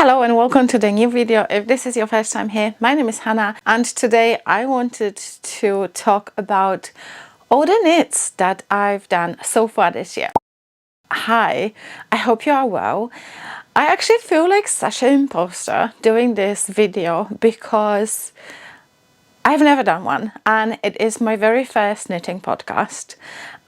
Hello and welcome to the new video. If this is your first time here, my name is Hannah and today I wanted to talk about all the knits that I've done so far this year. Hi, I hope you are well. I actually feel like such an imposter doing this video because I've never done one and it is my very first knitting podcast,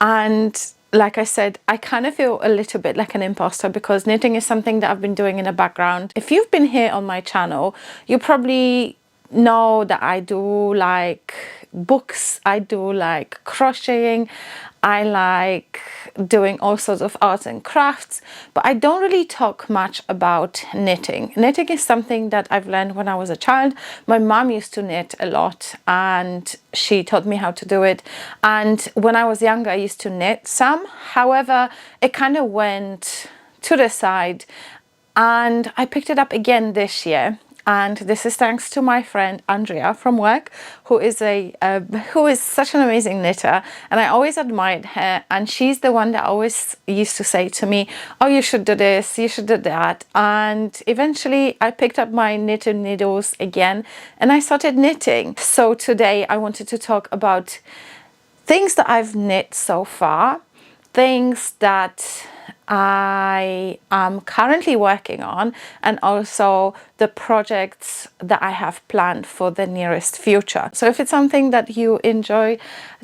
and like I said, I kind of feel a little bit like an imposter because knitting is something that I've been doing in the background. If you've been here on my channel, you probably know that I do like books, I do like crocheting, I like doing all sorts of arts and crafts, but I don't really talk much about knitting. Knitting is something that I've learned when I was a child. My mom used to knit a lot and she taught me how to do it. And when I was younger, I used to knit some. However, it kind of went to the side and I picked it up again this year. And this is thanks to my friend Andrea from work, who is such an amazing knitter, and I always admired her. And she's the one that always used to say to me, "Oh, you should do this, you should do that." And eventually, I picked up my knitted needles again, and I started knitting. So today, I wanted to talk about things that I've knit so far, things that I am currently working on, and also the projects that I have planned for the nearest future. So if it's something that you enjoy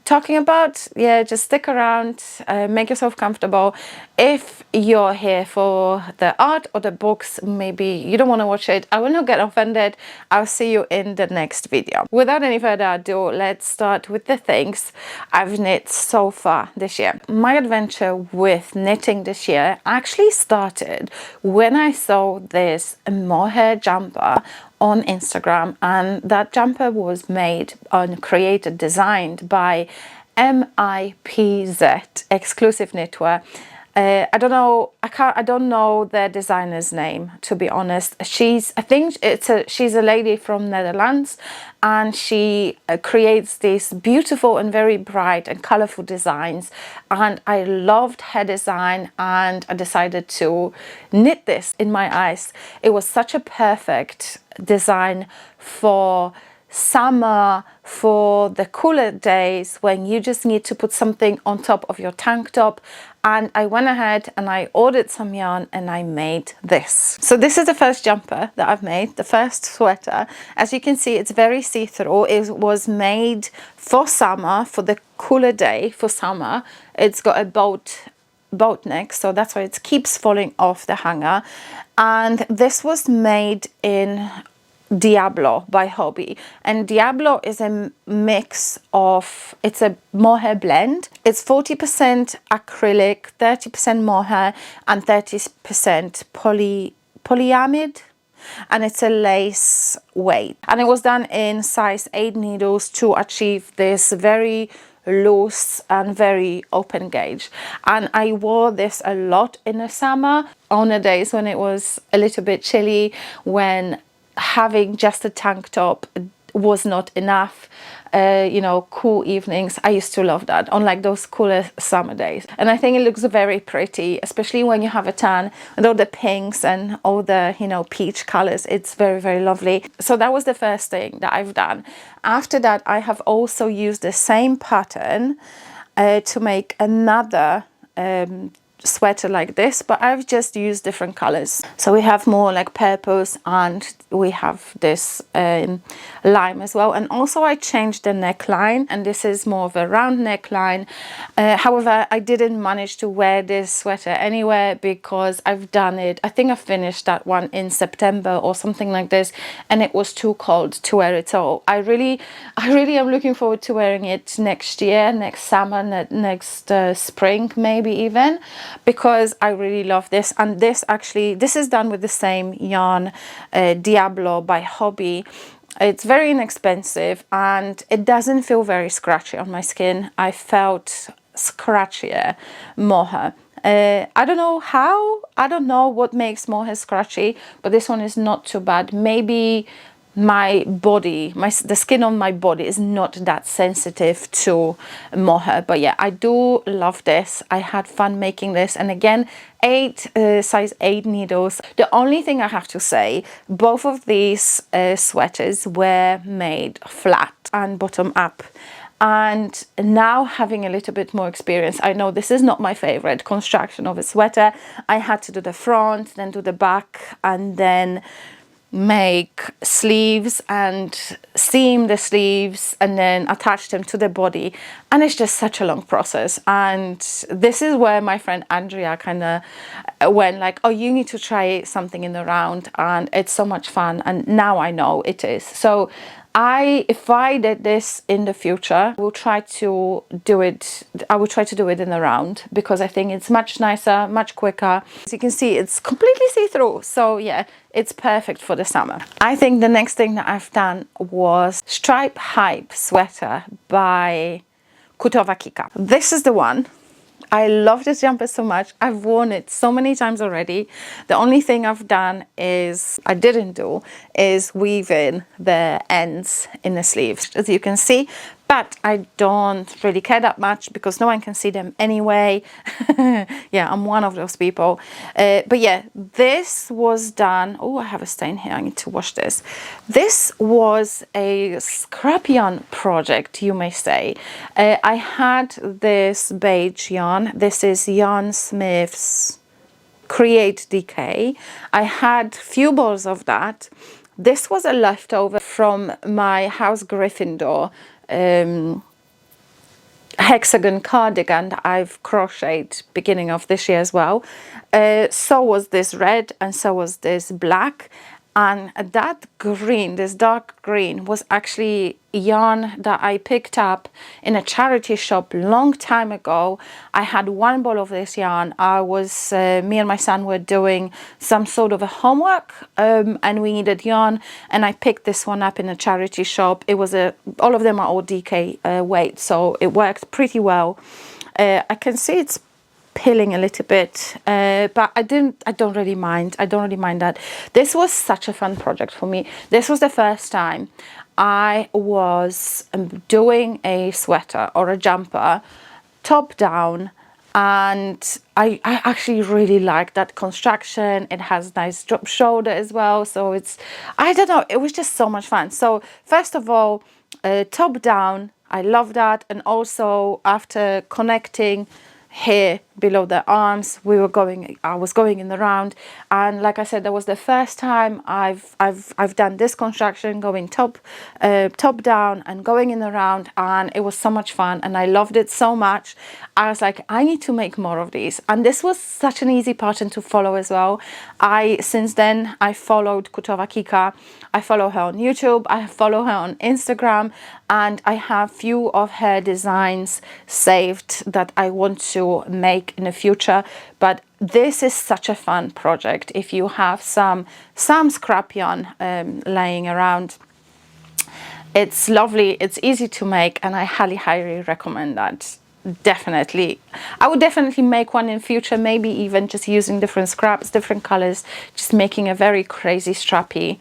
talking about, yeah, just stick around, make yourself comfortable. If you're here for the art or the books, maybe you don't want to watch it, I will not get offended. I'll see you in the next video. Without any further ado, let's start with the things I've knit so far this year. My adventure with knitting this year actually started when I saw this mohair jumper on Instagram, and that jumper was made and created, designed by MIPZ Exclusive Knitwear. I don't know the designer's name, to be honest. She's a lady from Netherlands, and she creates these beautiful and very bright and colorful designs, and I loved her design and I decided to knit this. In my eyes, it was such a perfect design for summer, for the cooler days when you just need to put something on top of your tank top. And I went ahead and I ordered some yarn and I made this. So this is the first jumper that I've made, the first sweater. As you can see, it's very see-through. It was made for summer, for the cooler day, for summer. It's got a boat neck, so that's why it keeps falling off the hanger. And this was made in Diablo by Hobby, and Diablo is a mix of, it's a mohair blend. It's 40% acrylic, 30% mohair and 30% polyamide, and it's a lace weight, and it was done in size 8 needles to achieve this very loose and very open gauge. And I wore this a lot in the summer, on the days when it was a little bit chilly, when having just a tank top was not enough. Cool evenings, I used to love that on like those cooler summer days. And I think it looks very pretty, especially when you have a tan and all the pinks and all the peach colors. It's very, very lovely. So that was the first thing that I've done. After that, I have also used the same pattern to make another sweater like this, but I've just used different colors. So we have more like purples, and we have this lime as well. And also I changed the neckline, and this is more of a round neckline. However, I didn't manage to wear this sweater anywhere because I've done it, I think I finished that one in September or something like this, and it was too cold to wear it. So I really am looking forward to wearing it next year, next summer, next spring maybe even, because I really love this. And this is done with the same yarn, Diablo by Hobby. It's very inexpensive and it doesn't feel very scratchy on my skin. I felt scratchier mohair. I don't know how, I don't know what makes mohair scratchy, but this one is not too bad. Maybe my body, the skin on my body is not that sensitive to mohair. But yeah, I do love this. I had fun making this, and again, size 8 needles. The only thing I have to say, both of these sweaters were made flat and bottom up. And now, having a little bit more experience, I know this is not my favorite construction of a sweater. I had to do the front, then do the back, and then make sleeves and seam the sleeves and then attach them to the body, and it's just such a long process. And this is where my friend Andrea kind of went like, oh, you need to try something in the round, and it's so much fun. And now I know it is. So if I did this in the future, I will try to do it in the round, because I think it's much nicer, much quicker. As you can see, it's completely see-through. So yeah, it's perfect for the summer. I think the next thing that I've done was Stripe Hype sweater by Kutovakika. This is the one. I love this jumper so much. I've worn it so many times already. The only thing I didn't do is weave in the ends in the sleeves, as you can see. But I don't really care that much because no one can see them anyway. Yeah, I'm one of those people. But yeah, this was done. Oh, I have a stain here. I need to wash this. This was a scrap yarn project, you may say. I had this beige yarn. This is Yarn Smith's Create Decay. I had few balls of that. This was a leftover from my House Gryffindor hexagon cardigan that I've crocheted beginning of this year as well. So was this red, and so was this black. And that green, this dark green, was actually yarn that I picked up in a charity shop long time ago. I had one ball of this yarn. Me and my son were doing some sort of a homework, and we needed yarn, and I picked this one up in a charity shop. It was all of them are all DK weight, so it worked pretty well. I can see it's pilling a little bit, but I don't really mind. I don't really mind that. This was such a fun project for me. This was the first time I was doing a sweater or a jumper top down, and I actually really like that construction. It has nice drop shoulder as well, so I don't know, it was just so much fun. So first of all, top down, I love that. And also after connecting here below the arms, I was going in the round, and like I said, that was the first time I've done this construction, going top down and going in the round, and it was so much fun, and I loved it so much. I was like, I need to make more of these, and this was such an easy pattern to follow as well. Since then I followed Kutovakika. I follow her on YouTube, I follow her on Instagram, and I have few of her designs saved that I want to make in the future. But this is such a fun project. If you have some scrap yarn laying around, it's lovely, it's easy to make, and I highly recommend that. Definitely, I would definitely make one in future, maybe even just using different scraps, different colors, just making a very crazy stripy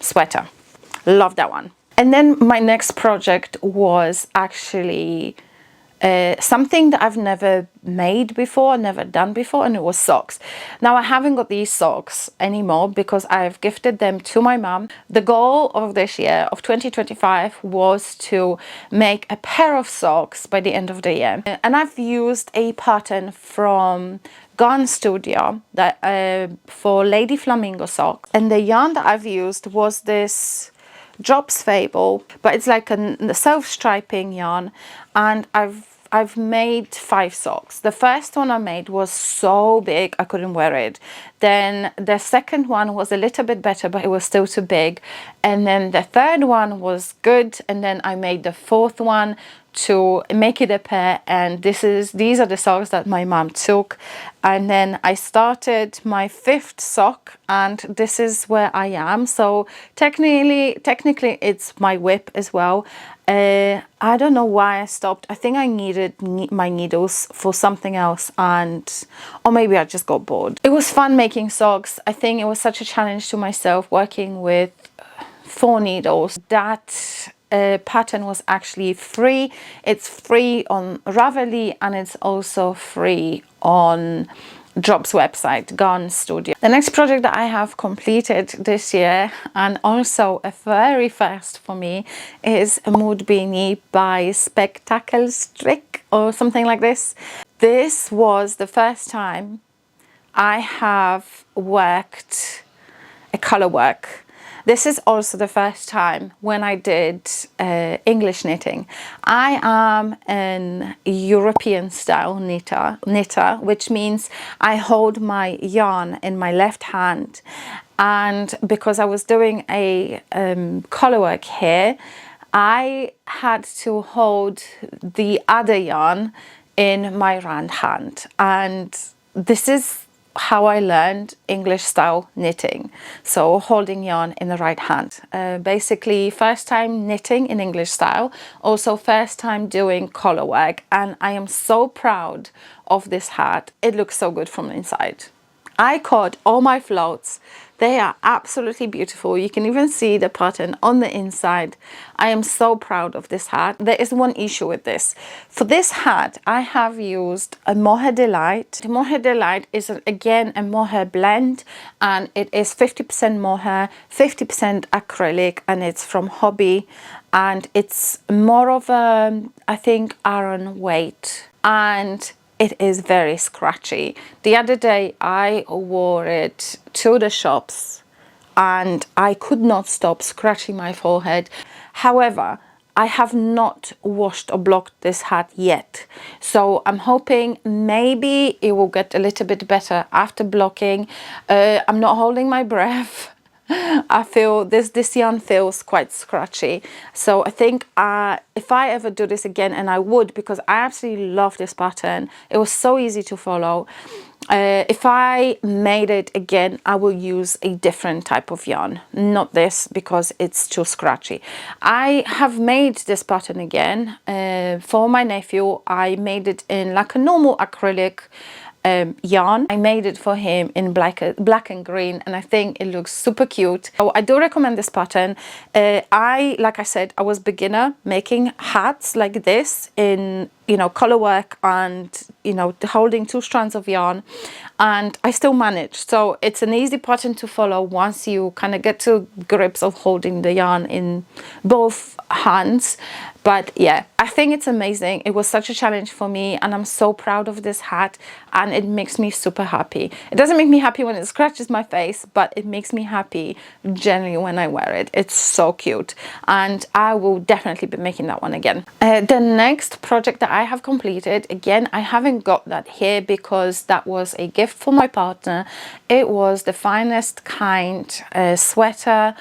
sweater. Love that one. And then my next project was actually something that I've never made before, never done before, and it was socks. Now I haven't got these socks anymore because I've gifted them to my mum. The goal of this year, of 2025, was to make a pair of socks by the end of the year. And I've used a pattern from Garn Studio that for Lady Flamingo socks, and the yarn that I've used was this Drops Fable, but it's like a self-striping yarn, and I've made 5 socks. The first one I made was so big I couldn't wear it. Then the second one was a little bit better, but it was still too big. And then the third one was good, and then I made the fourth one to make it a pair, and these are the socks that my mom took. And then I started my 5th sock, and this is where I am. So technically it's my whip as well. I don't know why I stopped. I think I needed my needles for something else, or maybe I just got bored. It was fun making socks. I think it was such a challenge to myself working with 4 needles. That pattern was actually free. It's free on Ravelry, and it's also free on Drop's website, Garn Studio. The next project that I have completed this year, and also a very first for me, is a mood beanie by Spectacle Strick or something like this. This was the first time I have worked a color work. This is also the first time when I did English knitting. I am an European style knitter, which means I hold my yarn in my left hand. And because I was doing a color work here, I had to hold the other yarn in my right hand. And this is how I learned English style knitting, so holding yarn in the right hand. Basically first time knitting in English style, also first time doing collar work, and I am so proud of this hat. It looks so good from the inside. I caught all my floats. They are absolutely beautiful. You can even see the pattern on the inside. I am so proud of this hat. There is one issue with this. For this hat, I have used a Mohair Delight. The Mohair Delight is again a mohair blend, and it is 50% mohair, 50% acrylic, and it's from Hobby. And it's more of a, I think, Aran weight. And it is very scratchy. The other day I wore it to the shops and I could not stop scratching my forehead. However, I have not washed or blocked this hat yet. So I'm hoping maybe it will get a little bit better after blocking. I'm not holding my breath. I feel this yarn feels quite scratchy, so I think if I ever do this again, and I would, because I absolutely love this pattern, it was so easy to follow. If I made it again, I will use a different type of yarn, not this, because it's too scratchy. I have made this pattern again for my nephew. I made it in like a normal acrylic yarn. I made it for him in black and green, and I think it looks super cute. So I do recommend this pattern. Like I said, I was beginner making hats like this in, you know, color work and, you know, holding 2 strands of yarn, and I still managed. So it's an easy pattern to follow once you kind of get to grips of holding the yarn in both hands. But yeah, I think it's amazing. It was such a challenge for me, and I'm so proud of this hat, and it makes me super happy. It doesn't make me happy when it scratches my face, but it makes me happy generally when I wear it. It's so cute, and I will definitely be making that one again. The next project that I have completed, again, I haven't got that here because that was a gift for my partner. It was the Finest Kind sweater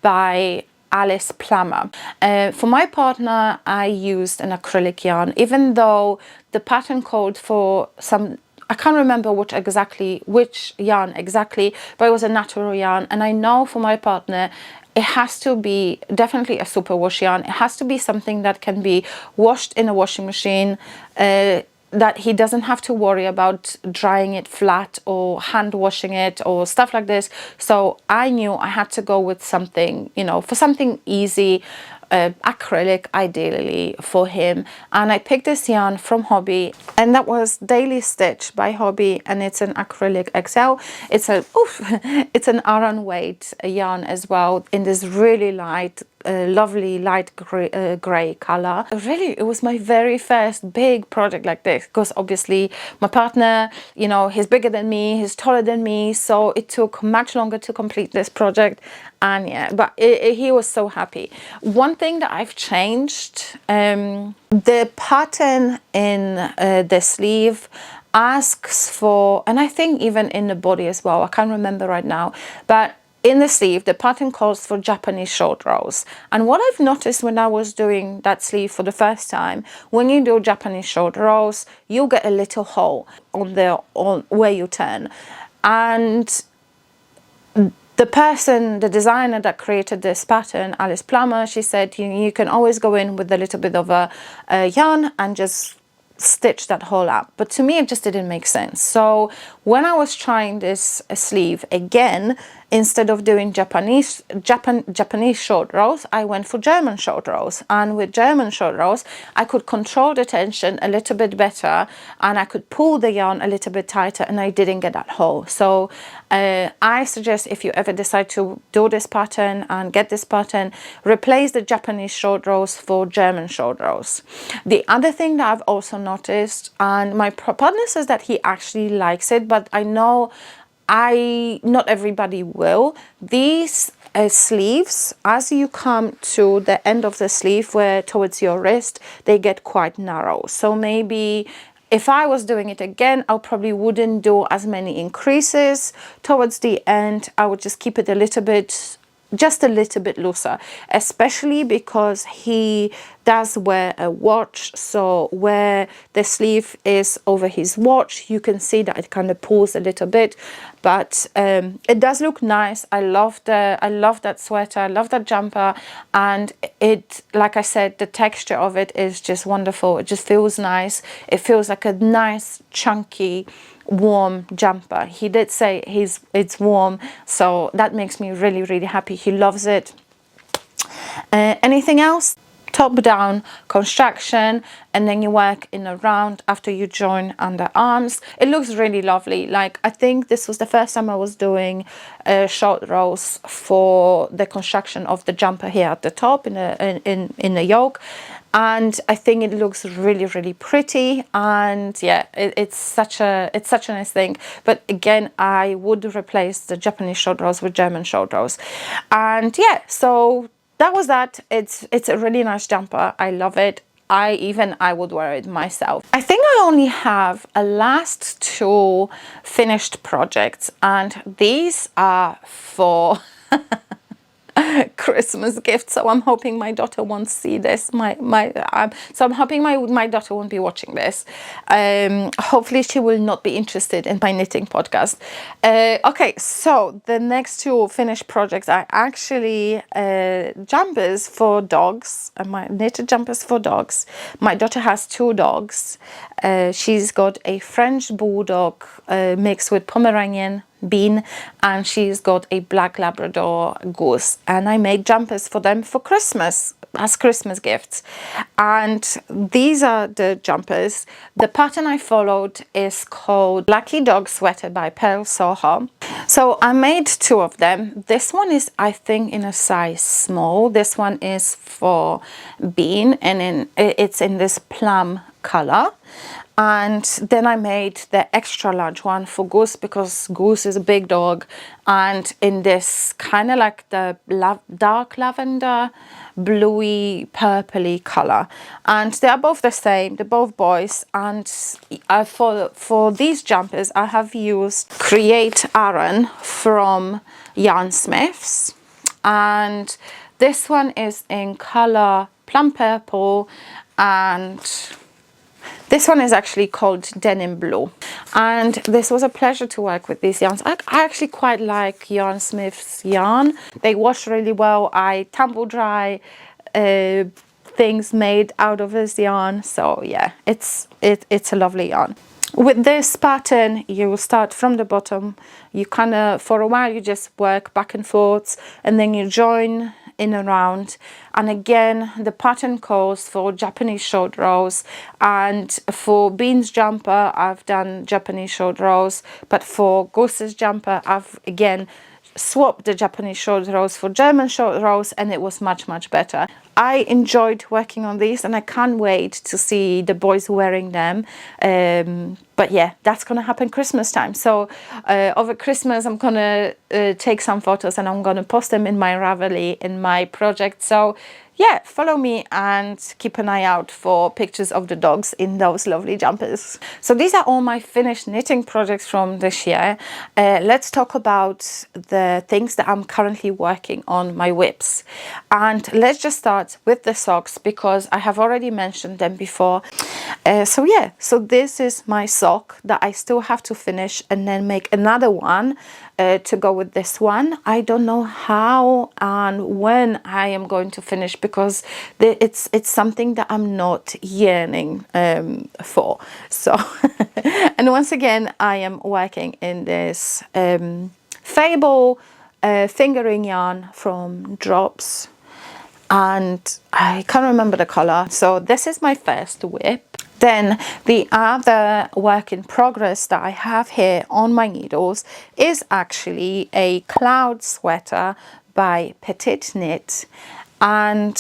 by Alice Plummer. For my partner, I used an acrylic yarn, even though the pattern called for some, I can't remember which yarn exactly, but it was a natural yarn. And I know for my partner, it has to be definitely a superwash yarn. It has to be something that can be washed in a washing machine, that he doesn't have to worry about drying it flat or hand washing it or stuff like this. So I knew I had to go with something, you know, for something easy, acrylic ideally for him. And I picked this yarn from Hobby, and that was Daily Stitch by Hobby, and it's an acrylic XL. It's an Aran weight yarn as well, in this really light, lovely light gray color. Really, it was my very first big project like this, because obviously my partner, you know, he's bigger than me, he's taller than me, so it took much longer to complete this project. And yeah, but he was so happy. One thing that I've changed, the pattern in the sleeve asks for, and I think even in the body as well, I can't remember right now, but in the sleeve, the pattern calls for Japanese short rows. And what I've noticed when I was doing that sleeve for the first time, when you do Japanese short rows, you'll get a little hole on where you turn. And the designer that created this pattern, Alice Plummer, she said you can always go in with a little bit of a yarn and just stitch that hole up. But to me, it just didn't make sense. So when I was trying this sleeve again, instead of doing Japanese short rows, I went for German short rows. And with German short rows, I could control the tension a little bit better, and I could pull the yarn a little bit tighter, and I didn't get that hole. So I suggest, if you ever decide to do this pattern and get this pattern, replace the Japanese short rows for German short rows. The other thing that I've also noticed, and my partner says that he actually likes it, but I know not everybody will. These sleeves, as you come to the end of the sleeve, where towards your wrist, they get quite narrow. So maybe if I was doing it again, I probably wouldn't do as many increases towards the end. I would just keep it just a little bit looser, especially because he does wear a watch. So where the sleeve is over his watch, you can see that it kind of pulls a little bit, but it does look nice. I love that sweater, I love that jumper, and it, like I said, the texture of it is just wonderful. It just feels nice. It feels like a nice chunky warm jumper. He did say it's warm, so that makes me really, really happy. He loves it. Anything else? Top down construction, and then you work in a round after you join underarms. It looks really lovely. Like, I think this was the first time I was doing short rows for the construction of the jumper here at the top in the yoke, and I think it looks really, really pretty. And yeah, it's such a nice thing. But again, I would replace the Japanese short rows with German short rows. And yeah, so that was that. It's a really nice jumper. I love it. I would wear it myself. I think I only have a last 2 finished projects, and these are for Christmas gifts. So I'm hoping my daughter won't see this. So I'm hoping my daughter won't be watching this. Hopefully she will not be interested in my knitting podcast. Okay, so the next 2 finished projects are actually jumpers for dogs. My knitted jumpers for dogs. My daughter has 2 dogs. She's got a French bulldog mixed with Pomeranian Bean, and she's got a black Labrador goose, and I made jumpers for them for Christmas as Christmas gifts. And these are the jumpers. The pattern I followed is called Lucky Dog Sweater by Pearl Soho. So I made 2 of them. This one is, I think, in a size small. This one is for Bean, and it's in this plum color. And then I made the extra large one for Goose, because Goose is a big dog, and in this kind of like the dark lavender, bluey, purpley color. And they are both the same. They're both boys. And for these jumpers, I have used Create Aran from Yarn Smiths. And this one is in color plum purple, and this one is actually called Denim Blue. And this was a pleasure to work with these yarns. I actually quite like Yarn Smith's yarn. They wash really well. I tumble dry things made out of this yarn. So yeah, it's a lovely yarn. With this pattern, you will start from the bottom. You kind of, for a while, you just work back and forth, and then you join in a round. And again, the pattern calls for Japanese short rows, and for Bean's jumper I've done Japanese short rows, but for Goose's jumper I've again swapped the Japanese short rows for German short rows, and it was much better. I enjoyed working on these, and I can't wait to see the boys wearing them. But yeah, that's gonna happen Christmas time. So over Christmas I'm gonna take some photos, and I'm gonna post them in my Ravelry, in my project. So yeah, follow me and keep an eye out for pictures of the dogs in those lovely jumpers. So these are all my finished knitting projects from this year. Let's talk about the things that I'm currently working on, my whips. And let's just start with the socks because I have already mentioned them before. So yeah, so this is my sock that I still have to finish and then make another one to go with this one. I don't know how and when I am going to finish because it's something that I'm not yearning for. So and once again I am working in this Fable fingering yarn from Drops, and I can't remember the color. So this is my first whip. Then the other work in progress that I have here on my needles is actually a cloud sweater by Petite Knit, and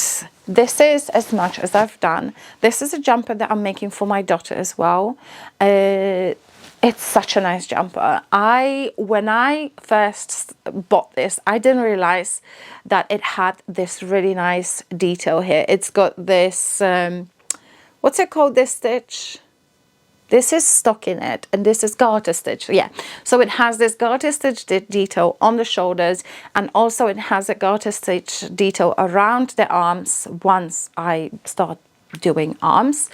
this is as much as I've done. This is a jumper that I'm making for my daughter as well. It's such a nice jumper. When I first bought this, I didn't realize that it had this really nice detail here. It's got this what's it called, this stitch? This is stockinette and this is garter stitch. Yeah, so it has this garter stitch detail on the shoulders, and also it has a garter stitch detail around the arms once I start doing arms.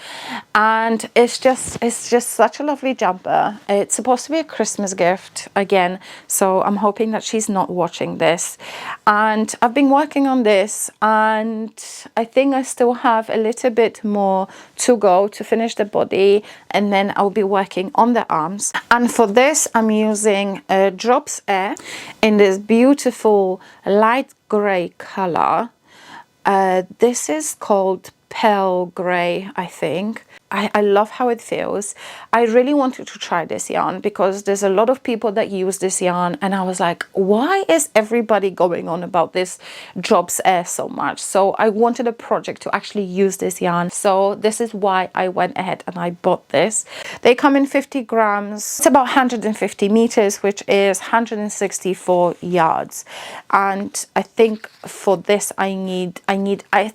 And it's just such a lovely jumper. It's supposed to be a Christmas gift again, so I'm hoping that she's not watching this. And I've been working on this, and I think I still have a little bit more to go to finish the body, and then I'll be working on the arms. And for this I'm using Drops Air in this beautiful light gray color. This is called Pale Grey, I think. I love how it feels. I really wanted to try this yarn because there's a lot of people that use this yarn, and I was like, why is everybody going on about this Drops Air so much? So I wanted a project to actually use this yarn. So this is why I went ahead and I bought this. They come in 50 grams. It's about 150 meters, which is 164 yards. And I think for this I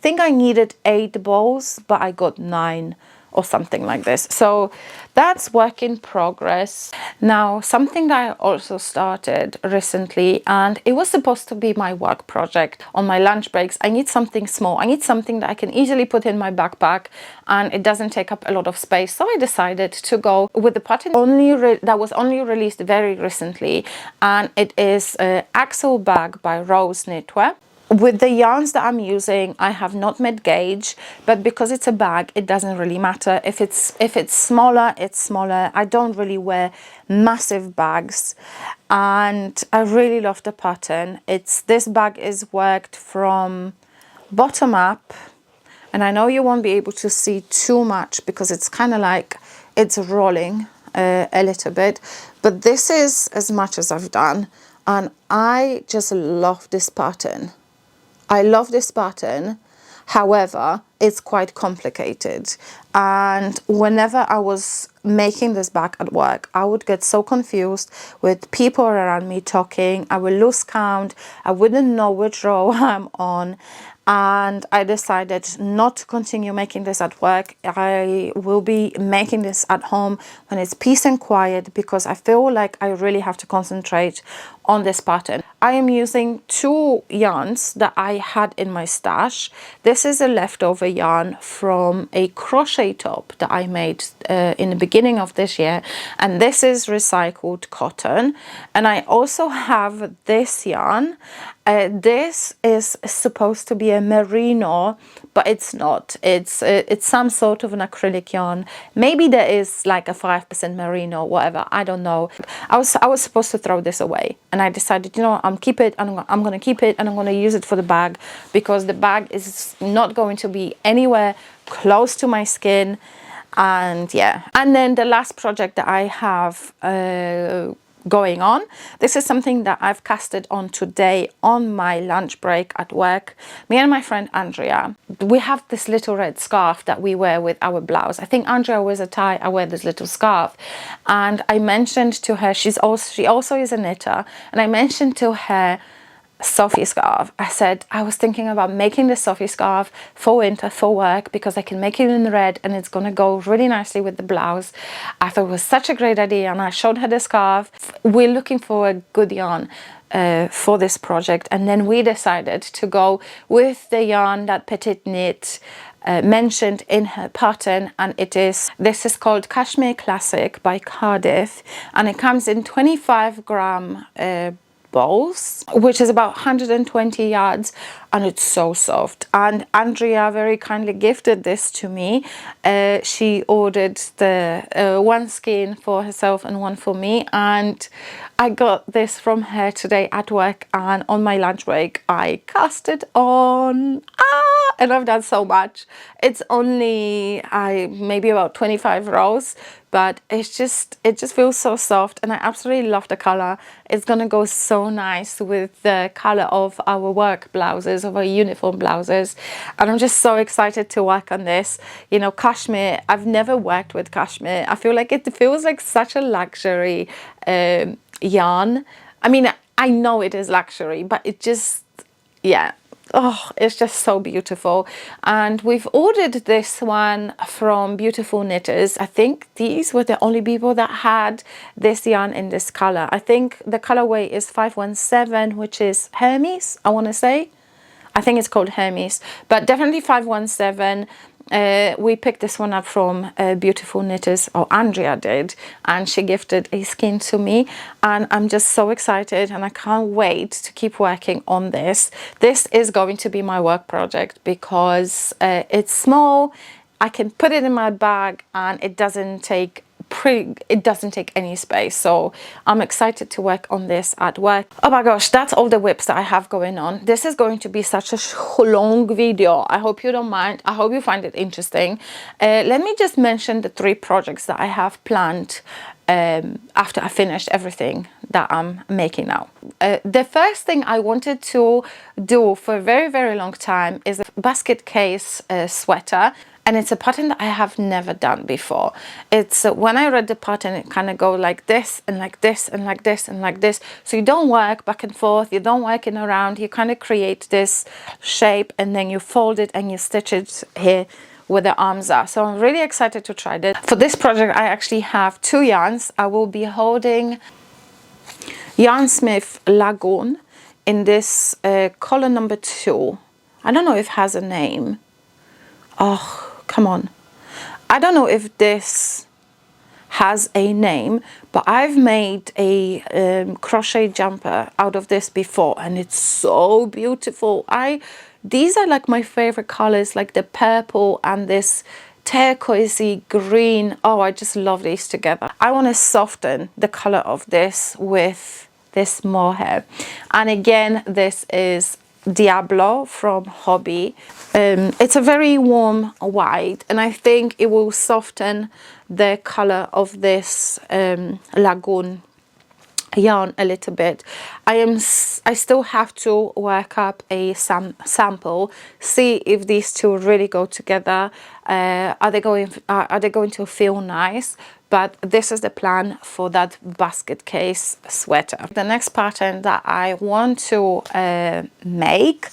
think I needed 8 balls, but I got 9 or something like this. So that's work in progress. Now, something that I also started recently, and it was supposed to be my work project on my lunch breaks. I need something small. I need something that I can easily put in my backpack and it doesn't take up a lot of space. So I decided to go with the pattern that was only released very recently, and it is Axle Bag by Rose Knitwear. With the yarns that I'm using, I have not made gauge, but because it's a bag, it doesn't really matter. If it's smaller, it's smaller. I don't really wear massive bags, and I really love the pattern. This bag is worked from bottom up, and I know you won't be able to see too much because it's kind of like it's rolling a little bit, but this is as much as I've done, and I just love this pattern. I love this pattern. However, it's quite complicated, and whenever I was making this bag at work, I would get so confused with people around me talking. I would lose count. I wouldn't know which row I'm on, and I decided not to continue making this at work. I will be making this at home when it's peace and quiet, because I feel like I really have to concentrate on this pattern. I am using 2 yarns that I had in my stash. This is a leftover yarn from a crochet top that I made in the beginning of this year, and this is recycled cotton. And I also have this yarn. This is supposed to be a merino, but it's not. It's some sort of an acrylic yarn. Maybe there is like a 5% merino, whatever, I don't know. I was supposed to throw this away, and I decided, you know, I'm going to keep it, and I'm going to use it for the bag, because the bag is not going to be anywhere close to my skin. And yeah, and then the last project that I have going on, this is something that I've casted on today on my lunch break at work. Me and my friend Andrea, we have this little red scarf that we wear with our blouse. I think Andrea wears a tie, I wear this little scarf. And I mentioned to her, she also is a knitter, and I mentioned to her Sophie scarf. I said I was thinking about making the Sophie scarf for winter for work because I can make it in red and it's gonna go really nicely with the blouse. I thought it was such a great idea, and I showed her the scarf. We're looking for a good yarn for this project, and then we decided to go with the yarn that Petite Knit mentioned in her pattern, and this is called Cashmere Classic by Cardiff, and it comes in 25-gram balls, which is about 120 yards, and it's so soft. And Andrea very kindly gifted this to me. She ordered the one skein for herself and one for me, and I got this from her today at work, and on my lunch break I cast it on. And I've done so much. It's only maybe about 25 rows, but it just feels so soft, and I absolutely love the color. It's gonna go so nice with the color of our work blouses, of our uniform blouses, and I'm just so excited to work on this. You know, cashmere, I've never worked with cashmere. I feel like it feels like such a luxury yarn. I mean, I know it is luxury, but it just, yeah. Oh, it's just so beautiful. And we've ordered this one from Beautiful Knitters. I think these were the only people that had this yarn in this color. I think the colorway is 517, which is Hermes, I want to say. I think it's called Hermes, but definitely 517. We picked this one up from Beautiful Knitters, or Andrea did, and she gifted a skein to me, and I'm just so excited, and I can't wait to keep working on this. This is going to be my work project because it's small. I can put it in my bag, and it doesn't take any space, so I'm excited to work on this at work. Oh my gosh, that's all the whips that I have going on. This is going to be such a long video. I hope you don't mind. I hope you find it interesting. Let me just mention the 3 projects that I have planned after I finished everything that I'm making now. The first thing I wanted to do for a very long time is a basket case sweater. And it's a pattern that I have never done before. It's when I read the pattern, it kind of go like this and like this and like this and like this. So you don't work back and forth, you don't work in around, you kind of create this shape, and then you fold it and you stitch it here where the arms are. So I'm really excited to try this. For this project, I actually have 2 yarns. I will be holding Yarn Smith Lagoon in this color number 2. I don't know if it has a name. Oh, come on. I don't know if this has a name, but I've made a crochet jumper out of this before, and it's so beautiful. These are like my favorite colors, like the purple and this turquoisey green. Oh, I just love these together. I want to soften the color of this with this mohair, and again, this is Diablo from Hobby. It's a very warm white, and I think it will soften the color of this lagoon yarn a little bit. I still have to work up a sample, see if these two really go together. Are they going to feel nice? But this is the plan for that basket case sweater. The next pattern that I want to make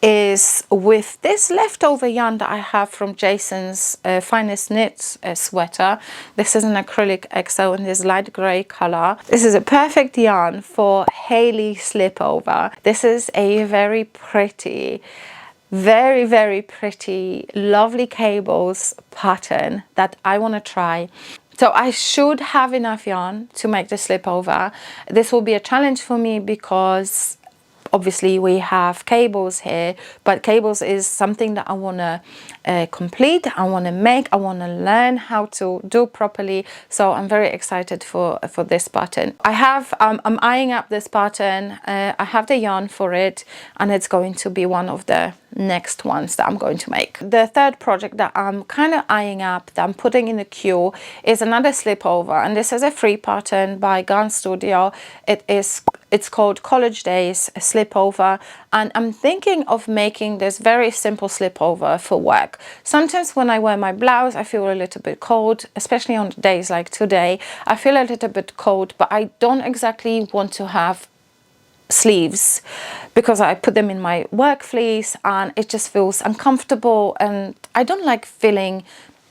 is with this leftover yarn that I have from Jason's Finest Knits sweater. This is an acrylic XO in this light grey color. This is a perfect yarn for Hayley slipover. This is a very pretty, very pretty, lovely cables pattern that I want to try. So I should have enough yarn to make the slipover. This will be a challenge for me because obviously we have cables here, but cables is something that I want to complete, I want to make, I want to learn how to do properly. So I'm very excited for this pattern. I'm eyeing up this pattern. I have the yarn for it, and it's going to be one of the next ones that I'm going to make. The third project that I'm kind of eyeing up, that I'm putting in the queue, is another slipover, and this is a free pattern by Garn Studio. It's called College Days Slipover, and I'm thinking of making this very simple slipover for work. Sometimes when I wear my blouse, I feel a little bit cold, especially on days like today. I feel a little bit cold, but I don't exactly want to have sleeves because I put them in my work fleece and it just feels uncomfortable, and I don't like feeling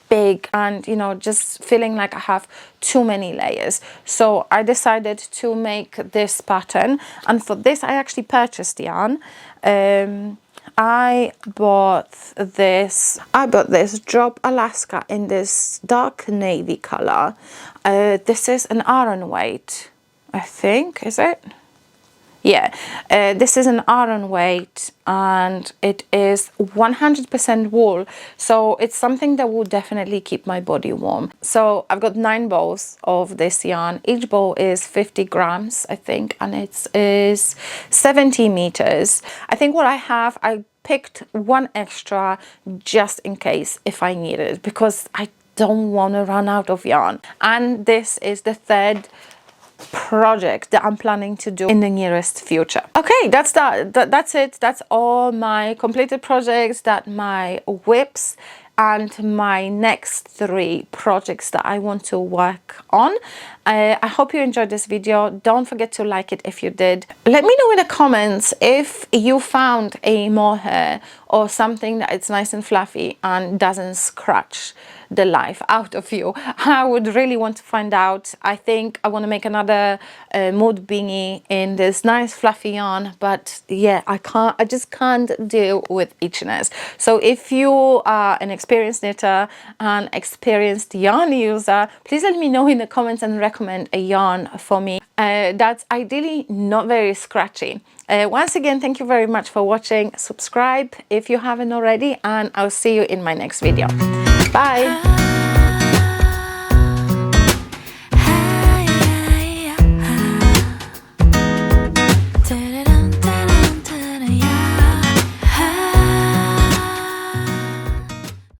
big and, you know, just feeling like I have too many layers. So I decided to make this pattern, and for this I actually purchased yarn. I bought this Drop Alaska in this dark navy color. This is an Aran weight, I think, is it? Yeah, this is an Aran weight, and it is 100% wool, so it's something that will definitely keep my body warm. So I've got 9 balls of this yarn. Each ball is 50 grams, I think, and it is 70 meters. I think what I picked one extra just in case if I need it, because I don't want to run out of yarn. And this is the third project that I'm planning to do in the nearest future. Okay, that's it. That's all my completed projects, that my whips, and my next 3 projects that I want to work on. I hope you enjoyed this video. Don't forget to like it if you did. Let me know in the comments if you found a mohair or something that it's nice and fluffy and doesn't scratch the life out of you. I would really want to find out. I think I want to make another mood bingy in this nice fluffy yarn, but yeah, I just can't deal with itchiness. So if you are an experienced knitter and experienced yarn user, please let me know in the comments and recommend a yarn for me that's ideally not very scratchy. Once again, thank you very much for watching. Subscribe if you haven't already, and I'll see you in my next video. Bye.